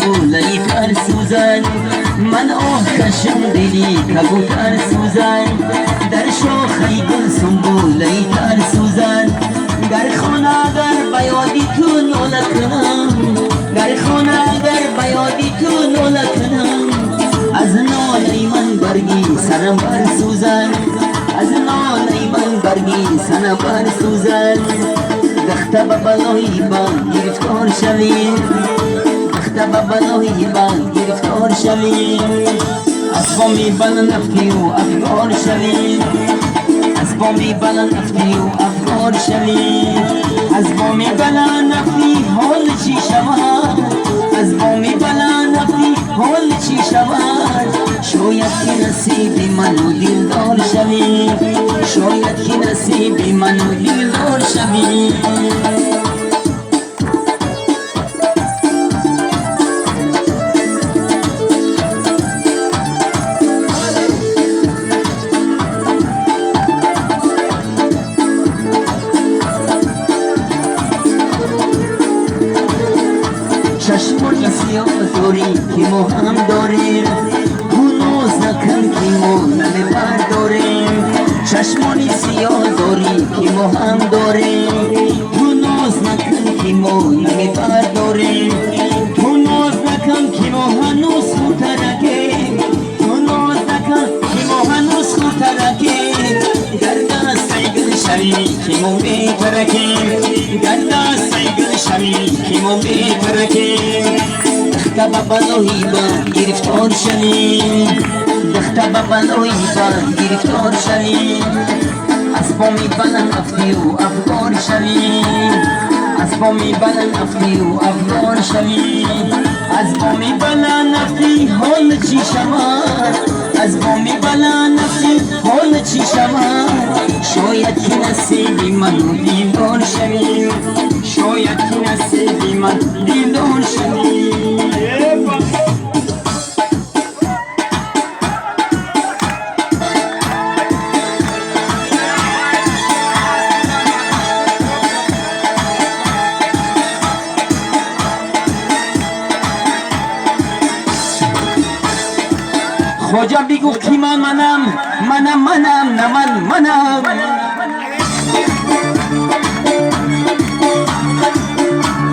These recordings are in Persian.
سنبوله تر سوزن من آه کشم دلی کبوتر سوزن در شاخه گل سنبوله تر سوزن گر خانه اگر بیادی تو نوله کنم گر خانه اگر بیادی تو نوله کنم از ناله من برگی سرم بر سوزن از ناله من برگی سرم بر سوزن دخت ببلایی با گرفتار شوی دخت ببلایی با گرفتار شوی از بامی بلند افتی و افکار شوی از بامی بلند افتی و افکار شوی از بامی بلند افتی حال چی شود از بامی بلند افتی حال چی شود شاید که نصیب من و دلدار شوی شاید که نصیب من و دلدار شوی چشمانی سیاه داری که ما هم داریم ناز نکن که ما نمه برداریم چشمانی سیاه داری که ما هم داریم تو ناز نکن که ما نمه برداریم تو ناز نکن که ما هنوز خوترکیم تو ناز نکن که ما هنوز خوترکیم گر دست سیگل شوی که ما بیترکیم گر دست سیگل شوی که ما بیترکیم دخت ببلایی با گرفتار شوی دخت ببلایی با گرفتار شوی از بامی بلند افتی و افکار شوی از بامی بلند افتی و افکار شوی از بامی بلند افتی حال چی شود از بامی بلند افتی حال چی شود شاید که نصیبی من دیدار شوی شاید که نصیبی من دیدار شوی خواجه بیگفت که منم نه منم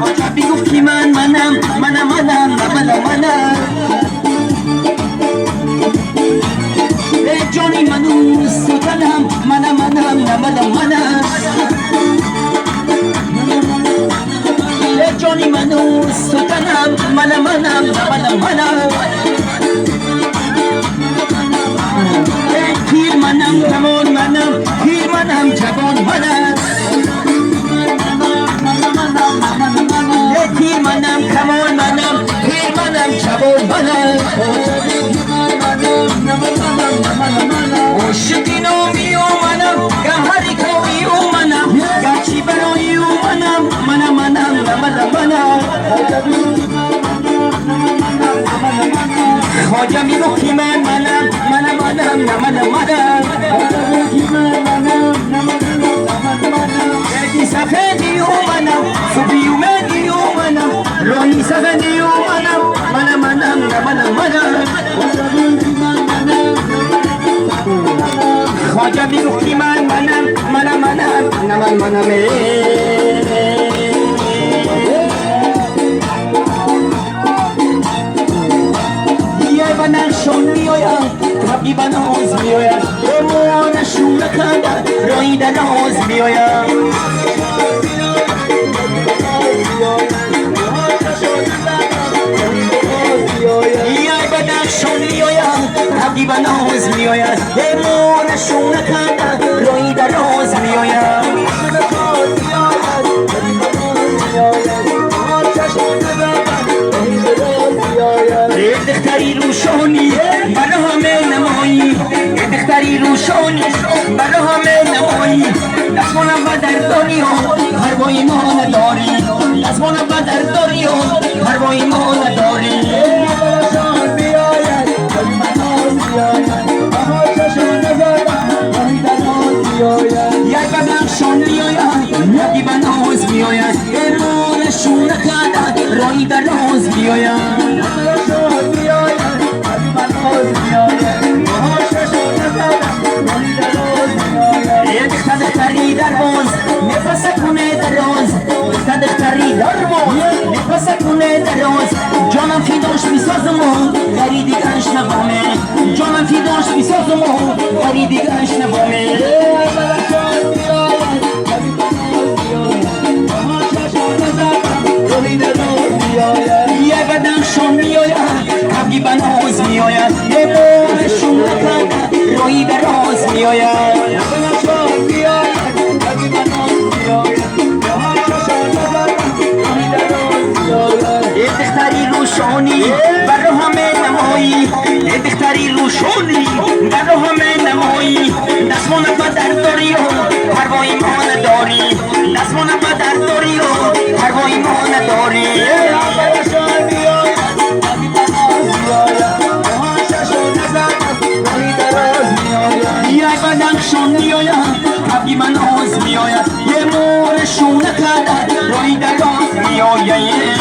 خواجه بیگفت که منم نه منم ای جانی منو ستنم منم نه منم ای جانی منو ستنم منم نه منم پیر منم کمان منم پیر منم جوان منم پیر منم کمان منم پیر منم جوان منم عاشقی نامی و منم گهری کامی و منم گرچی برای و منم خواجه میگفت که منم گردی سفیدی و منم صبحی و مهدی و منم راهی سفیدی و منم خواجه میگفت که منم نشون میآید طبعی به ناز میآید ما نشون نکردن رایی در ناز میآید یای به نشون میآید طبعی به ناز میآید ما نشون نکردن رایی در ناز میآید دختری روشانی برا همه نمایی دختری روشانی برا همه نمایی دستمانم و درداری پروای ما نداری دستمانم و درداری پروای ما نداری یک ببخشان بیاید یکی به ناز بیاید امانشون نکردن رایی در ناز بیاید دراز جانم فیداش میسازم و غری دیگرش نبامه جانم فیداش میسازم و غری دیگرش نبامه یه بدنشون میآید کبگی بناز میآید یه بارشون نکرد روی دراز میآید دختری روشانی برا همه نمایی دختری روشانی برا همه نمایی دستمون بدر داری و پروایی ما نداری دستمون بدر داری و پروایی ما نداری یه بدنشون میآید کبگی من آز میآید یه مورشون نکرد روی دراز میآید